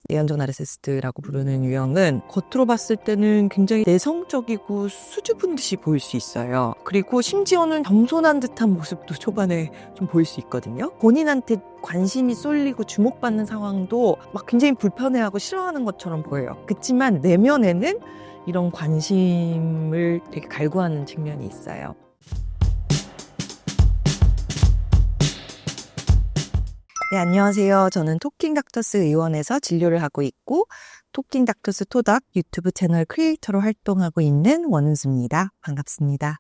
내연적 나르시시스트라고 부르는 유형은 겉으로 봤을 때는 굉장히 내성적이고 수줍은 듯이 보일 수 있어요. 그리고 심지어는 겸손한 듯한 모습도 초반에 좀 보일 수 있거든요. 본인한테 관심이 쏠리고 주목받는 상황도 막 굉장히 불편해하고 싫어하는 것처럼 보여요. 그렇지만 내면에는 이런 관심을 되게 갈구하는 측면이 있어요. 네, 안녕하세요. 저는 토킹 닥터스 의원에서 진료를 하고 있고 토킹 닥터스 토닥 유튜브 채널 크리에이터로 활동하고 있는 원은수입니다. 반갑습니다.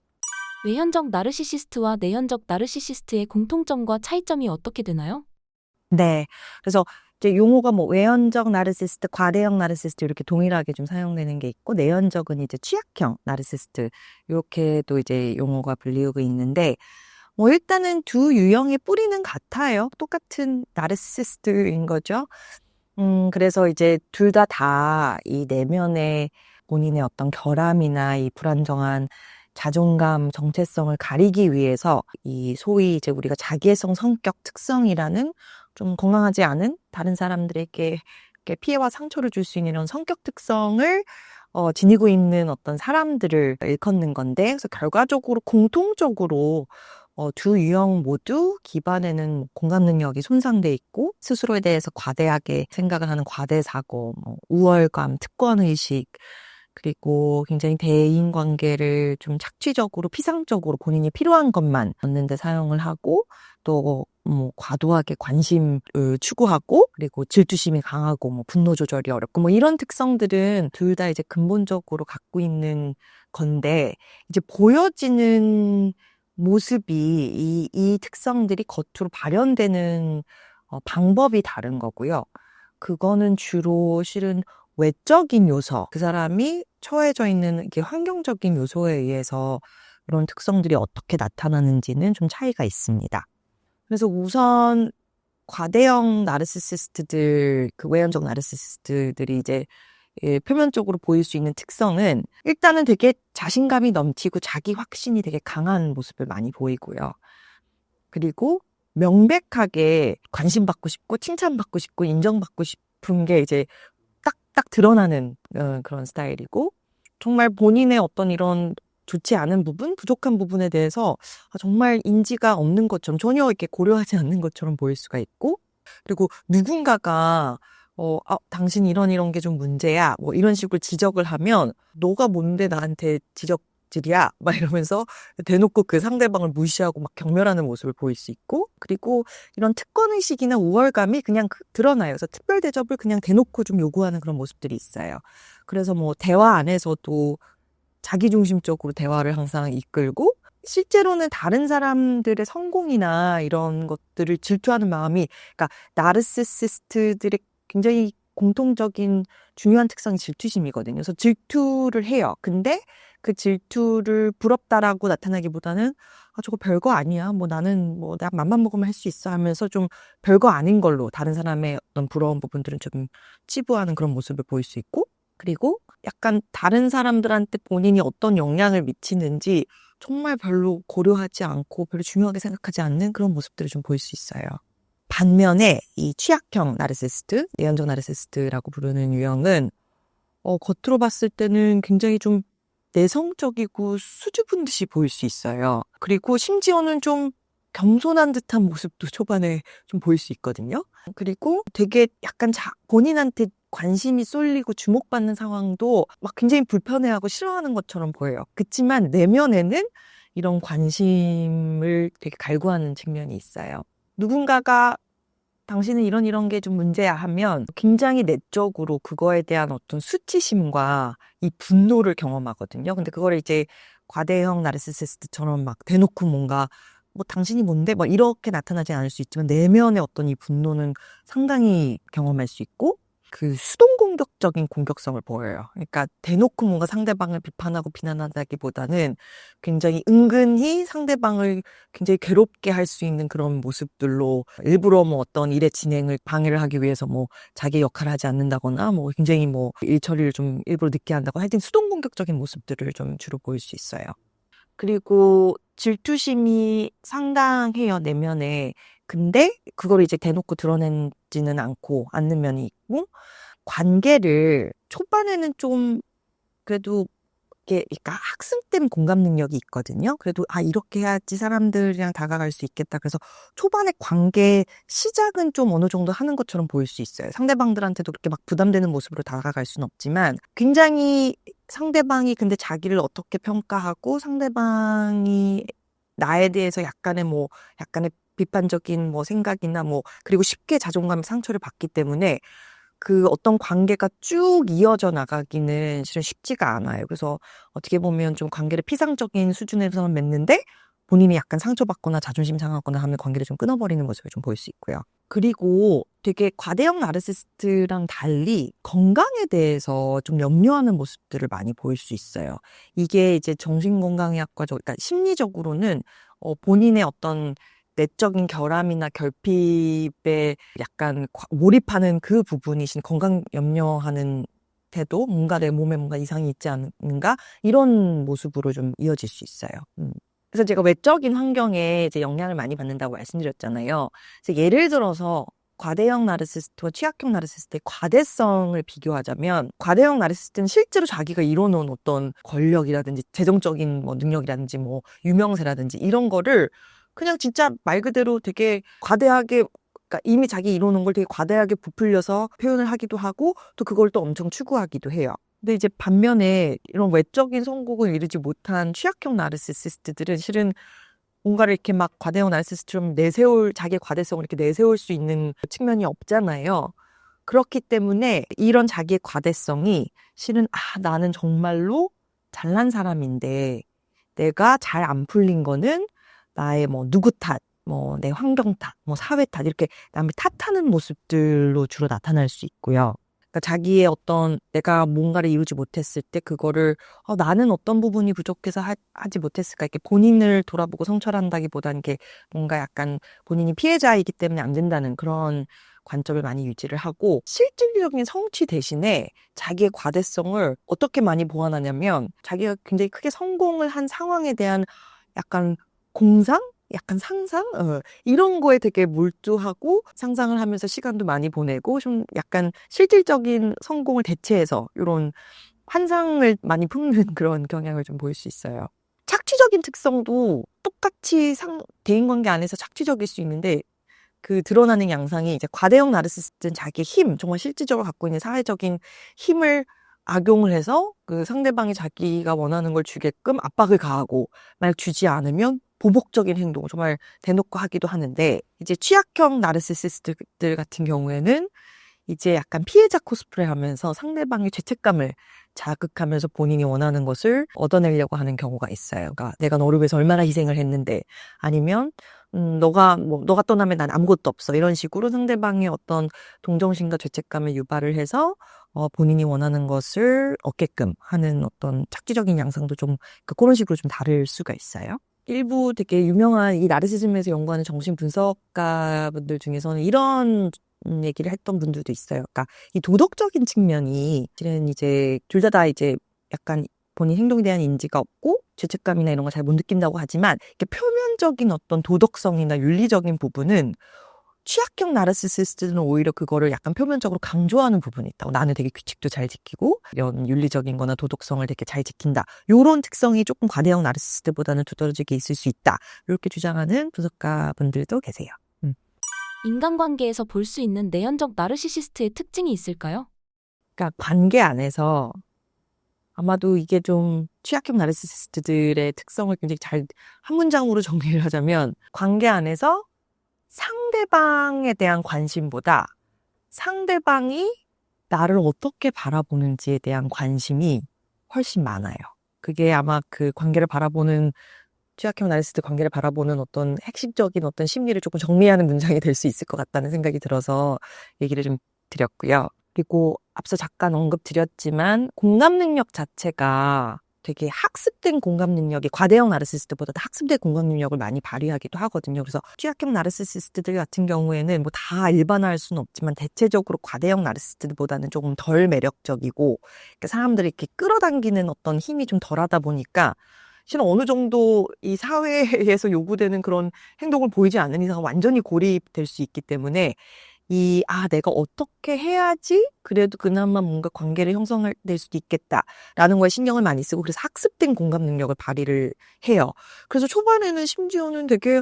외현적 나르시시스트와 내현적 나르시시스트의 공통점과 차이점이 어떻게 되나요? 네, 그래서 이제 용어가 뭐 외현적 나르시시스트, 과대형 나르시시스트 이렇게 동일하게 좀 사용되는 게 있고 내현적은 이제 취약형 나르시시스트 이렇게도 이제 용어가 불리우고 있는데 뭐 일단은 두 유형의 뿌리는 같아요. 똑같은 나르시시스트인 거죠. 그래서 이제 둘 다 이 내면의 본인의 어떤 결함이나 이 불안정한 자존감, 정체성을 가리기 위해서 이 소위 이제 우리가 자기애성 성격 특성이라는 좀 건강하지 않은 다른 사람들에게 이렇게 피해와 상처를 줄 수 있는 이런 성격 특성을 지니고 있는 어떤 사람들을 일컫는 건데, 그래서 결과적으로 공통적으로 두 유형 모두 기반에는 공감 능력이 손상돼 있고 스스로에 대해서 과대하게 생각을 하는 과대사고, 우월감, 특권의식, 그리고 굉장히 대인관계를 좀 착취적으로 피상적으로 본인이 필요한 것만 얻는 데 사용을 하고 또 과도하게 관심을 추구하고 그리고 질투심이 강하고 분노 조절이 어렵고 이런 특성들은 둘 다 이제 근본적으로 갖고 있는 건데 이제 보여지는 모습이 이 특성들이 겉으로 발현되는 방법이 다른 거고요. 그거는 주로 실은 외적인 요소, 그 사람이 처해져 있는 이게 환경적인 요소에 의해서 그런 특성들이 어떻게 나타나는지는 좀 차이가 있습니다. 그래서 우선 과대형 나르시시스트들, 그 외현적 나르시시스트들이 이제 표면적으로 보일 수 있는 특성은 일단은 되게 자신감이 넘치고 자기 확신이 되게 강한 모습을 많이 보이고요. 그리고 명백하게 관심받고 싶고 칭찬받고 싶고 인정받고 싶은 게 이제 딱 드러나는 그런 스타일이고 정말 본인의 어떤 이런 좋지 않은 부분, 부족한 부분에 대해서 정말 인지가 없는 것처럼 전혀 이렇게 고려하지 않는 것처럼 보일 수가 있고 그리고 누군가가 당신 이런 게 좀 문제야 뭐 이런 식으로 지적을 하면 너가 뭔데 나한테 지적질이야 막 이러면서 대놓고 그 상대방을 무시하고 막 경멸하는 모습을 보일 수 있고 그리고 이런 특권의식이나 우월감이 그냥 드러나요. 그래서 특별 대접을 그냥 대놓고 좀 요구하는 그런 모습들이 있어요. 그래서 뭐 대화 안에서도 자기중심적으로 대화를 항상 이끌고 실제로는 다른 사람들의 성공이나 이런 것들을 질투하는 마음이 그러니까 나르시시스트들의 굉장히 공통적인 중요한 특성이 질투심이거든요. 그래서 질투를 해요. 근데 그 질투를 부럽다라고 나타나기보다는 저거 별거 아니야. 나는 나 맘만 먹으면 할 수 있어 하면서 좀 별거 아닌 걸로 다른 사람의 어떤 부러운 부분들은 좀 치부하는 그런 모습을 보일 수 있고 그리고 약간 다른 사람들한테 본인이 어떤 영향을 미치는지 정말 별로 고려하지 않고 별로 중요하게 생각하지 않는 그런 모습들을 좀 보일 수 있어요. 반면에 이 취약형 나르시시스트, 내연적 나르시시스트라고 부르는 유형은 겉으로 봤을 때는 굉장히 좀 내성적이고 수줍은 듯이 보일 수 있어요. 그리고 심지어는 좀 겸손한 듯한 모습도 초반에 좀 보일 수 있거든요. 그리고 되게 약간 본인한테 관심이 쏠리고 주목받는 상황도 막 굉장히 불편해하고 싫어하는 것처럼 보여요. 그렇지만 내면에는 이런 관심을 되게 갈구하는 측면이 있어요. 누군가가 당신은 이런 게 좀 문제야 하면 굉장히 내적으로 그거에 대한 어떤 수치심과 이 분노를 경험하거든요. 근데 그거를 이제 과대형 나르시시스트처럼 막 대놓고 뭔가 당신이 뭔데? 이렇게 나타나지 않을 수 있지만 내면의 어떤 이 분노는 상당히 경험할 수 있고 그 수동 공격적인 공격성을 보여요. 그러니까 대놓고 뭔가 상대방을 비판하고 비난한다기보다는 굉장히 은근히 상대방을 굉장히 괴롭게 할 수 있는 그런 모습들로 일부러 어떤 일의 진행을 방해를 하기 위해서 자기 역할을 하지 않는다거나 굉장히 일 처리를 좀 일부러 늦게 한다거나 하여튼 수동 공격적인 모습들을 좀 주로 보일 수 있어요. 그리고 질투심이 상당해요, 내면에. 근데 그걸 이제 대놓고 드러내지는 않는 면이 있고 관계를 초반에는 좀 그래도 그러니까 학습된 공감 능력이 있거든요. 그래도 이렇게 해야지 사람들이랑 다가갈 수 있겠다. 그래서 초반에 관계 시작은 좀 어느 정도 하는 것처럼 보일 수 있어요. 상대방들한테도 그렇게 막 부담되는 모습으로 다가갈 수는 없지만 굉장히 상대방이 근데 자기를 어떻게 평가하고 상대방이 나에 대해서 약간의 비판적인 생각이나 그리고 쉽게 자존감 상처를 받기 때문에 그 어떤 관계가 쭉 이어져 나가기는 실은 쉽지가 않아요. 그래서 어떻게 보면 좀 관계를 피상적인 수준에서만 맺는데 본인이 약간 상처받거나 자존심 상하거나 하면 관계를 좀 끊어버리는 모습을 좀 보일 수 있고요. 그리고 되게 과대형 나르시시스트랑 달리 건강에 대해서 좀 염려하는 모습들을 많이 보일 수 있어요. 이게 이제 정신건강의학과적, 그러니까 심리적으로는 본인의 어떤 내적인 결함이나 결핍에 약간 몰입하는 그 부분이신 건강 염려하는 태도, 뭔가 내 몸에 뭔가 이상이 있지 않은가 이런 모습으로 좀 이어질 수 있어요. 그래서 제가 외적인 환경에 이제 영향을 많이 받는다고 말씀드렸잖아요. 그래서 예를 들어서 과대형 나르시스트와 취약형 나르시스트의 과대성을 비교하자면 과대형 나르시스트는 실제로 자기가 이뤄놓은 어떤 권력이라든지 재정적인 능력이라든지 유명세라든지 이런 거를 그냥 진짜 말 그대로 되게 과대하게, 그러니까 이미 자기 이루는 걸 되게 과대하게 부풀려서 표현을 하기도 하고 또 그걸 또 엄청 추구하기도 해요. 근데 이제 반면에 이런 외적인 성공을 이루지 못한 취약형 나르시시스트들은 실은 뭔가를 이렇게 막 과대형 나르시시스트처럼 자기의 과대성을 이렇게 내세울 수 있는 측면이 없잖아요. 그렇기 때문에 이런 자기의 과대성이 실은 나는 정말로 잘난 사람인데 내가 잘 안 풀린 거는 나의 누구 탓, 내 환경 탓, 사회 탓, 이렇게 남을 탓하는 모습들로 주로 나타날 수 있고요. 그러니까 자기의 어떤 내가 뭔가를 이루지 못했을 때 그거를 나는 어떤 부분이 부족해서 하지 못했을까 이렇게 본인을 돌아보고 성찰한다기보다는 이게 뭔가 약간 본인이 피해자이기 때문에 안 된다는 그런 관점을 많이 유지를 하고 실질적인 성취 대신에 자기의 과대성을 어떻게 많이 보완하냐면 자기가 굉장히 크게 성공을 한 상황에 대한 약간 공상? 약간 상상? 이런 거에 되게 몰두하고 상상을 하면서 시간도 많이 보내고 좀 약간 실질적인 성공을 대체해서 이런 환상을 많이 품는 그런 경향을 좀 보일 수 있어요. 착취적인 특성도 똑같이 대인관계 안에서 착취적일 수 있는데 그 드러나는 양상이 이제 과대형 나르시시스트는 자기의 힘, 정말 실질적으로 갖고 있는 사회적인 힘을 악용을 해서 그 상대방이 자기가 원하는 걸 주게끔 압박을 가하고 만약 주지 않으면 보복적인 행동 정말 대놓고 하기도 하는데 이제 취약형 나르시시스트들 같은 경우에는 이제 약간 피해자 코스프레 하면서 상대방의 죄책감을 자극하면서 본인이 원하는 것을 얻어내려고 하는 경우가 있어요. 그러니까 내가 너를 위해서 얼마나 희생을 했는데 아니면 너가 떠나면 난 아무것도 없어. 이런 식으로 상대방의 어떤 동정심과 죄책감을 유발을 해서 본인이 원하는 것을 얻게끔 하는 어떤 착취적인 양상도 좀 그런 식으로 좀 다를 수가 있어요. 일부 되게 유명한 이 나르시즘에서 연구하는 정신 분석가분들 중에서는 이런 얘기를 했던 분들도 있어요. 그러니까 이 도덕적인 측면이 실은 이제 둘 다 이제 약간 본인 행동에 대한 인지가 없고 죄책감이나 이런 거 잘 못 느낀다고 하지만 이렇게 표면적인 어떤 도덕성이나 윤리적인 부분은 취약형 나르시시스트는 오히려 그거를 약간 표면적으로 강조하는 부분이 있다고. 나는 되게 규칙도 잘 지키고 이런 윤리적인 거나 도덕성을 되게 잘 지킨다. 이런 특성이 조금 과대형 나르시시스트보다는 두드러지게 있을 수 있다. 이렇게 주장하는 분석가분들도 계세요. 인간관계에서 볼 수 있는 내연적 나르시시스트의 특징이 있을까요? 그러니까 관계 안에서 아마도 이게 좀 취약형 나르시시스트들의 특성을 굉장히 잘 한 문장으로 정리를 하자면 관계 안에서 상대방에 대한 관심보다 상대방이 나를 어떻게 바라보는지에 대한 관심이 훨씬 많아요. 그게 아마 그 관계를 바라보는 취약형 나르시스트 관계를 바라보는 어떤 핵심적인 어떤 심리를 조금 정리하는 문장이 될 수 있을 것 같다는 생각이 들어서 얘기를 좀 드렸고요. 그리고 앞서 잠깐 언급드렸지만 공감 능력 자체가 되게 학습된 공감 능력이 과대형 나르시시스트보다 학습된 공감 능력을 많이 발휘하기도 하거든요. 그래서 취약형 나르시시스트들 같은 경우에는 다 일반화할 수는 없지만 대체적으로 과대형 나르시시스트보다는 조금 덜 매력적이고 그러니까 사람들이 이렇게 끌어당기는 어떤 힘이 좀 덜하다 보니까 실은 어느 정도 이 사회에서 요구되는 그런 행동을 보이지 않는 이상 완전히 고립될 수 있기 때문에 내가 어떻게 해야지 그래도 그나마 뭔가 관계를 형성될 수도 있겠다라는 거에 신경을 많이 쓰고 그래서 학습된 공감 능력을 발휘를 해요. 그래서 초반에는 심지어는 되게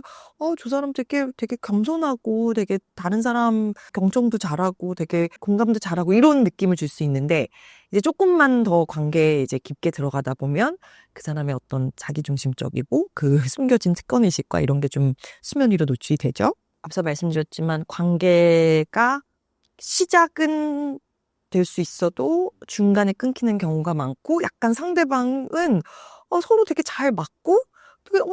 저 사람 되게 겸손하고 되게 다른 사람 경청도 잘하고 되게 공감도 잘하고 이런 느낌을 줄 수 있는데 이제 조금만 더 관계에 이제 깊게 들어가다 보면 그 사람의 어떤 자기중심적이고 그 숨겨진 특권의식과 이런 게 좀 수면 위로 노출이 되죠. 앞서 말씀드렸지만 관계가 시작은 될 수 있어도 중간에 끊기는 경우가 많고 약간 상대방은 서로 되게 잘 맞고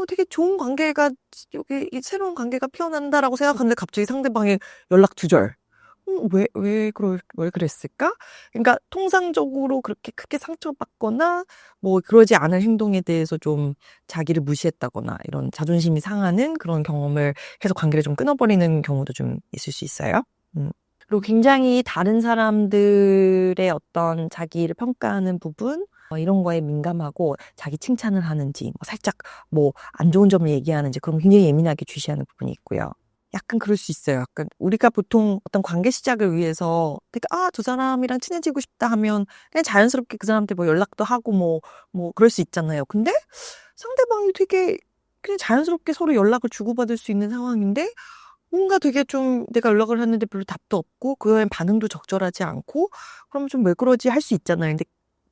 되게 좋은 관계가 여기 새로운 관계가 피어난다라고 생각하는데 갑자기 상대방의 연락 두절. 왜 그랬을까? 그러니까 통상적으로 그렇게 크게 상처받거나 뭐 그러지 않은 행동에 대해서 좀 자기를 무시했다거나 이런 자존심이 상하는 그런 경험을 해서 관계를 좀 끊어버리는 경우도 좀 있을 수 있어요. 그리고 굉장히 다른 사람들의 어떤 자기를 평가하는 부분 이런 거에 민감하고 자기 칭찬을 하는지 살짝 뭐 안 좋은 점을 얘기하는지 그런 거 굉장히 예민하게 주시하는 부분이 있고요. 약간 그럴 수 있어요. 약간 우리가 보통 어떤 관계 시작을 위해서 되게 저 사람이랑 친해지고 싶다 하면 그냥 자연스럽게 그 사람한테 뭐 연락도 하고 뭐 그럴 수 있잖아요. 근데 상대방이 되게 그냥 자연스럽게 서로 연락을 주고받을 수 있는 상황인데 뭔가 되게 좀 내가 연락을 했는데 별로 답도 없고 그에 반응도 적절하지 않고 그러면 좀 왜 그러지 할 수 있잖아요. 근데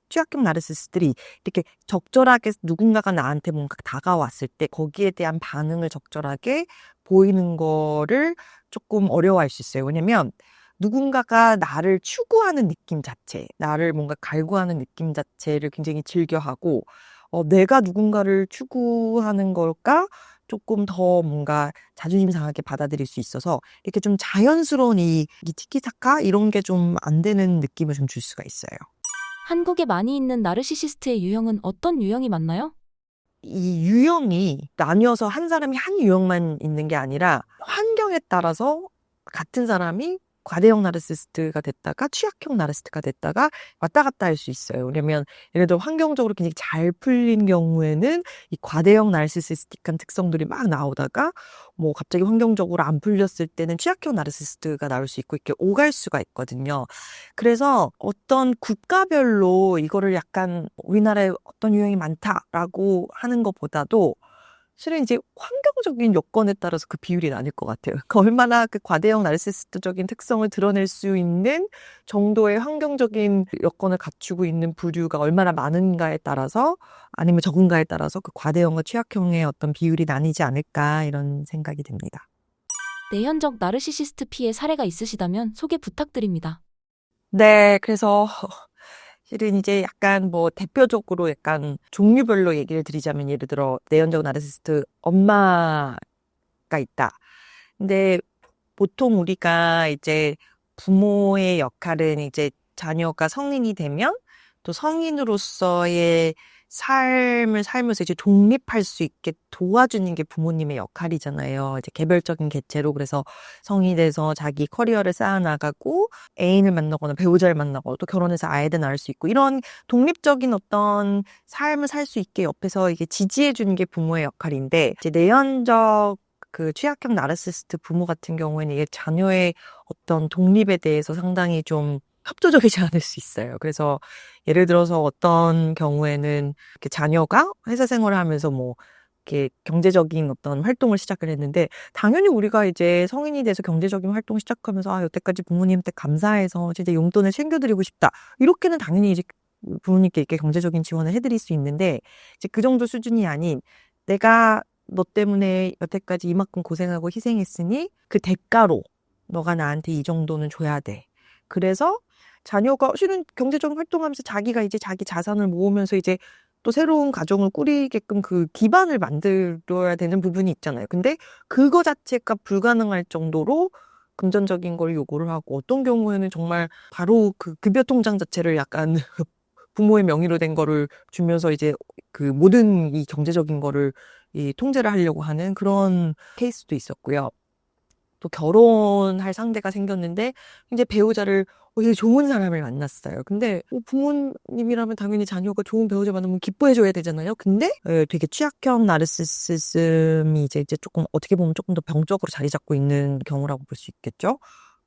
취약형 나르시스트들이 이렇게 적절하게 누군가가 나한테 뭔가 다가왔을 때 거기에 대한 반응을 적절하게 보이는 거를 조금 어려워할 수 있어요. 왜냐면 누군가가 나를 추구하는 느낌 자체, 나를 뭔가 갈구하는 느낌 자체를 굉장히 즐겨하고 내가 누군가를 추구하는 걸까? 조금 더 뭔가 자존심 상하게 받아들일 수 있어서 이렇게 좀 자연스러운 이 티키타카 이런 게 좀 안 되는 느낌을 좀 줄 수가 있어요. 한국에 많이 있는 나르시시스트의 유형은 어떤 유형이 많나요? 이 유형이 나뉘어서 한 사람이 한 유형만 있는 게 아니라 환경에 따라서 같은 사람이 과대형 나르시스트가 됐다가 취약형 나르시스트가 됐다가 왔다 갔다 할 수 있어요. 왜냐면 예를 들어 환경적으로 굉장히 잘 풀린 경우에는 이 과대형 나르시시스틱한 특성들이 막 나오다가 뭐 갑자기 환경적으로 안 풀렸을 때는 취약형 나르시스트가 나올 수 있고 이렇게 오갈 수가 있거든요. 그래서 어떤 국가별로 이거를 약간 우리나라에 어떤 유형이 많다라고 하는 것보다도 실은 이제 환경적인 여건에 따라서 그 비율이 나뉠 것 같아요. 그 얼마나 그 과대형 나르시시스트적인 특성을 드러낼 수 있는 정도의 환경적인 여건을 갖추고 있는 부류가 얼마나 많은가에 따라서 아니면 적은가에 따라서 그 과대형과 취약형의 어떤 비율이 나뉘지 않을까 이런 생각이 듭니다. 내현적 나르시시스트 피해 사례가 있으시다면 소개 부탁드립니다. 네, 그래서 실은 이제 약간 뭐 대표적으로 약간 종류별로 얘기를 드리자면 예를 들어 내연적 나르시스트 엄마가 있다. 근데 보통 우리가 이제 부모의 역할은 이제 자녀가 성인이 되면 또 성인으로서의 삶을 살면서 이제 독립할 수 있게 도와주는 게 부모님의 역할이잖아요. 이제 개별적인 개체로 그래서 성인이 돼서 자기 커리어를 쌓아나가고 애인을 만나거나 배우자를 만나고 또 결혼해서 아이들 낳을 수 있고 이런 독립적인 어떤 삶을 살 수 있게 옆에서 이게 지지해 주는 게 부모의 역할인데 이제 내연적 그 취약형 나르시스트 부모 같은 경우에는 이게 자녀의 어떤 독립에 대해서 상당히 좀 협조적이지 않을 수 있어요. 그래서 예를 들어서 어떤 경우에는 이렇게 자녀가 회사 생활을 하면서 뭐 이렇게 경제적인 어떤 활동을 시작을 했는데 당연히 우리가 이제 성인이 돼서 경제적인 활동을 시작하면서 여태까지 부모님한테 감사해서 진짜 용돈을 챙겨드리고 싶다. 이렇게는 당연히 이제 부모님께 이렇게 경제적인 지원을 해드릴 수 있는데 이제 그 정도 수준이 아닌 내가 너 때문에 여태까지 이만큼 고생하고 희생했으니 그 대가로 너가 나한테 이 정도는 줘야 돼. 그래서 자녀가 실은 경제적인 활동하면서 자기가 이제 자기 자산을 모으면서 이제 또 새로운 가정을 꾸리게끔 그 기반을 만들어야 되는 부분이 있잖아요. 근데 그거 자체가 불가능할 정도로 금전적인 걸 요구를 하고 어떤 경우에는 정말 바로 그 급여 통장 자체를 약간 부모의 명의로 된 거를 주면서 이제 그 모든 이 경제적인 거를 이 통제를 하려고 하는 그런 케이스도 있었고요. 또 결혼할 상대가 생겼는데 이제 배우자를 되게 좋은 사람을 만났어요. 근데 부모님이라면 당연히 자녀가 좋은 배우자 만나면 기뻐해줘야 되잖아요. 근데 되게 취약형 나르시시즘이 이제 조금 어떻게 보면 조금 더 병적으로 자리 잡고 있는 경우라고 볼 수 있겠죠.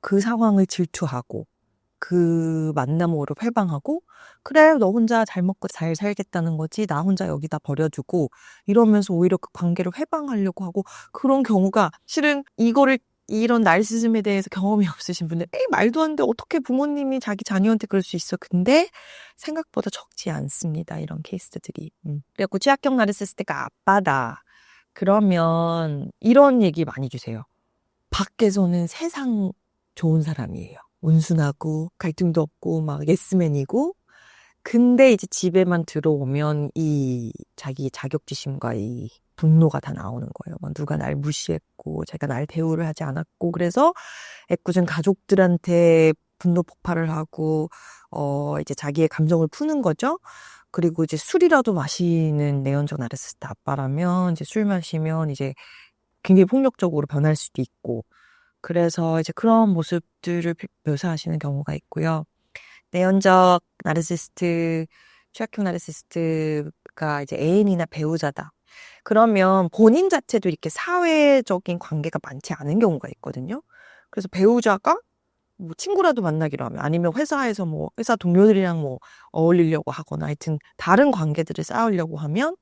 그 상황을 질투하고 그 만남으로 회방하고 그래 너 혼자 잘 먹고 잘 살겠다는 거지 나 혼자 여기다 버려두고 이러면서 오히려 그 관계를 회방하려고 하고 그런 경우가 실은 이런 나르시즘에 대해서 경험이 없으신 분들 에이 말도 안 돼 어떻게 부모님이 자기 자녀한테 그럴 수 있어 근데 생각보다 적지 않습니다 이런 케이스들이 그래갖고 취약형 나르시스트가 아빠다 그러면 이런 얘기 많이 주세요 밖에서는 세상 좋은 사람이에요 온순하고 갈등도 없고 막 예스맨이고 근데 이제 집에만 들어오면 이 자기 자격지심과 이 분노가 다 나오는 거예요. 막 누가 날 무시했고 자기가 날 대우를 하지 않았고 그래서 애꿎은 가족들한테 분노 폭발을 하고 이제 자기의 감정을 푸는 거죠. 그리고 이제 술이라도 마시는 내연적 나르시스트 아빠라면 이제 술 마시면 이제 굉장히 폭력적으로 변할 수도 있고 그래서 이제 그런 모습들을 묘사하시는 경우가 있고요. 내연적 나르시스트, 취약형 나르시스트가 이제 애인이나 배우자다. 그러면 본인 자체도 이렇게 사회적인 관계가 많지 않은 경우가 있거든요. 그래서 배우자가 뭐 친구라도 만나기로 하면 아니면 회사에서 뭐 회사 동료들이랑 뭐 어울리려고 하거나 하여튼 다른 관계들을 쌓으려고 하면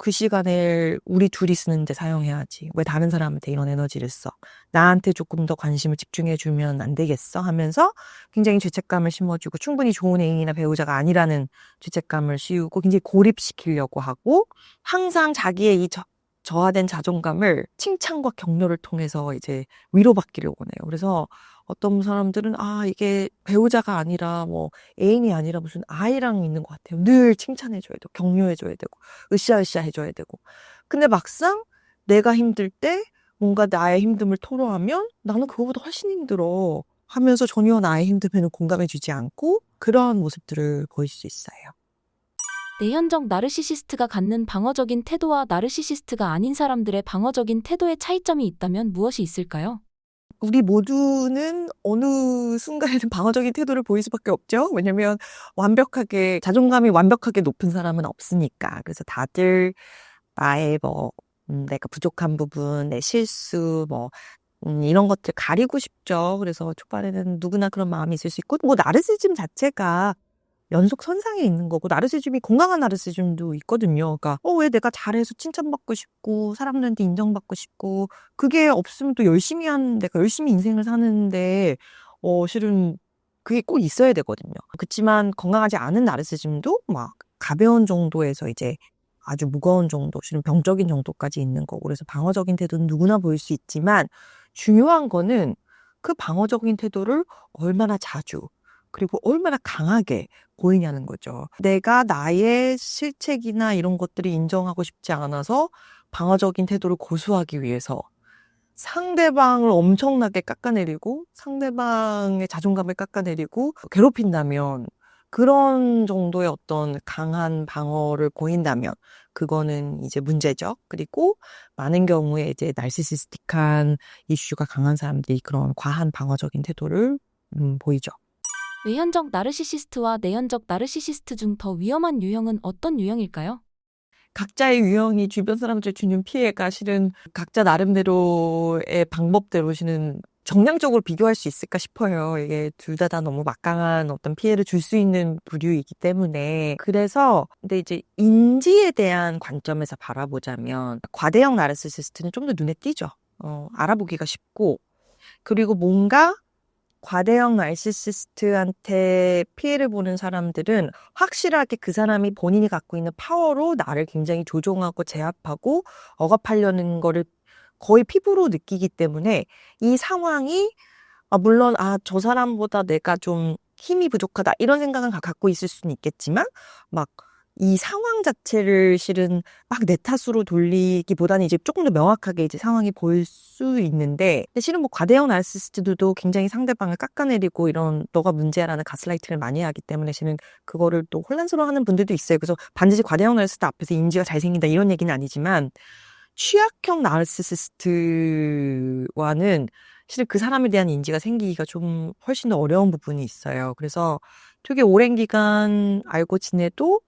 그 시간을 우리 둘이 쓰는데 사용해야지. 왜 다른 사람한테 이런 에너지를 써? 나한테 조금 더 관심을 집중해주면 안 되겠어? 하면서 굉장히 죄책감을 심어주고 충분히 좋은 애인이나 배우자가 아니라는 죄책감을 씌우고 굉장히 고립시키려고 하고 항상 자기의 이 저하된 자존감을 칭찬과 격려를 통해서 이제 위로받기를 원해요. 그래서 어떤 사람들은 이게 배우자가 아니라 뭐 애인이 아니라 무슨 아이랑 있는 것 같아요. 늘 칭찬해줘야 되고 격려해줘야 되고 으쌰으쌰 해줘야 되고 근데 막상 내가 힘들 때 뭔가 나의 힘듦을 토로하면 나는 그거보다 훨씬 힘들어 하면서 전혀 나의 힘듦에는 공감해주지 않고 그러한 모습들을 보일 수 있어요. 내현적 나르시시스트가 갖는 방어적인 태도와 나르시시스트가 아닌 사람들의 방어적인 태도의 차이점이 있다면 무엇이 있을까요? 우리 모두는 어느 순간에는 방어적인 태도를 보일 수밖에 없죠. 왜냐면 자존감이 완벽하게 높은 사람은 없으니까. 그래서 다들 나의 내가 부족한 부분, 내 실수, 이런 것들 가리고 싶죠. 그래서 초반에는 누구나 그런 마음이 있을 수 있고, 나르시즘 자체가 연속 선상에 있는 거고 나르시즘이 건강한 나르시즘도 있거든요. 그러니까 왜 내가 잘해서 칭찬받고 싶고 사람들한테 인정받고 싶고 그게 없으면 또 내가 열심히 인생을 사는데 실은 그게 꼭 있어야 되거든요. 그렇지만 건강하지 않은 나르시즘도 막 가벼운 정도에서 이제 아주 무거운 정도, 실은 병적인 정도까지 있는 거고 그래서 방어적인 태도는 누구나 보일 수 있지만 중요한 거는 그 방어적인 태도를 얼마나 자주 그리고 얼마나 강하게 보이냐는 거죠. 내가 나의 실책이나 이런 것들을 인정하고 싶지 않아서 방어적인 태도를 고수하기 위해서 상대방을 엄청나게 깎아내리고 상대방의 자존감을 깎아내리고 괴롭힌다면 그런 정도의 어떤 강한 방어를 보인다면 그거는 이제 문제죠. 그리고 많은 경우에 이제 나르시시스틱한 이슈가 강한 사람들이 그런 과한 방어적인 태도를 보이죠. 외현적 나르시시스트와 내현적 나르시시스트 중 더 위험한 유형은 어떤 유형일까요? 각자의 유형이 주변 사람들 주는 피해가 실은 각자 나름대로의 방법대로 실은 정량적으로 비교할 수 있을까 싶어요. 이게 둘 다 너무 막강한 어떤 피해를 줄 수 있는 부류이기 때문에. 그래서 근데 이제 인지에 대한 관점에서 바라보자면 과대형 나르시시스트는 좀 더 눈에 띄죠. 알아보기가 쉽고 그리고 뭔가 과대형 나르시시스트한테 피해를 보는 사람들은 확실하게 그 사람이 본인이 갖고 있는 파워로 나를 굉장히 조종하고 제압하고 억압하려는 거를 거의 피부로 느끼기 때문에 이 상황이 물론 저 사람보다 내가 좀 힘이 부족하다 이런 생각은 갖고 있을 수는 있겠지만 막 이 상황 자체를 실은 막 내 탓으로 돌리기보다는 이제 조금 더 명확하게 이제 상황이 보일 수 있는데 근데 실은 과대형 나르시시스트들도 굉장히 상대방을 깎아내리고 이런 너가 문제야라는 가스라이팅을 많이 하기 때문에 실은 그거를 또 혼란스러워하는 분들도 있어요. 그래서 반드시 과대형 나르시시스트 앞에서 인지가 잘생긴다 이런 얘기는 아니지만 취약형 나르시시스트와는 실은 그 사람에 대한 인지가 생기기가 좀 훨씬 더 어려운 부분이 있어요. 그래서 되게 오랜 기간 알고 지내도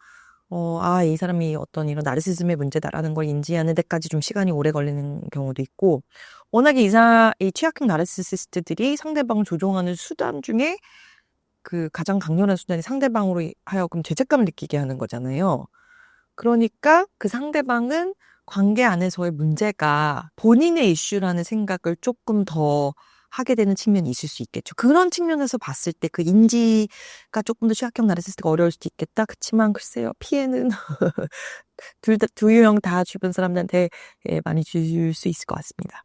이 사람이 어떤 이런 나르시즘의 문제다라는 걸 인지하는 데까지 좀 시간이 오래 걸리는 경우도 있고, 워낙에 이 취약형 나르시시스트들이 상대방을 조종하는 수단 중에 그 가장 강렬한 수단이 상대방으로 하여금 죄책감을 느끼게 하는 거잖아요. 그러니까 그 상대방은 관계 안에서의 문제가 본인의 이슈라는 생각을 조금 더 하게 되는 측면이 있을 수 있겠죠. 그런 측면에서 봤을 때 그 인지가 조금 더 취약형 나르시스트가 어려울 수도 있겠다. 그치만 글쎄요, 피해는 두 유형 다 주변 사람들한테 많이 줄 수 있을 것 같습니다.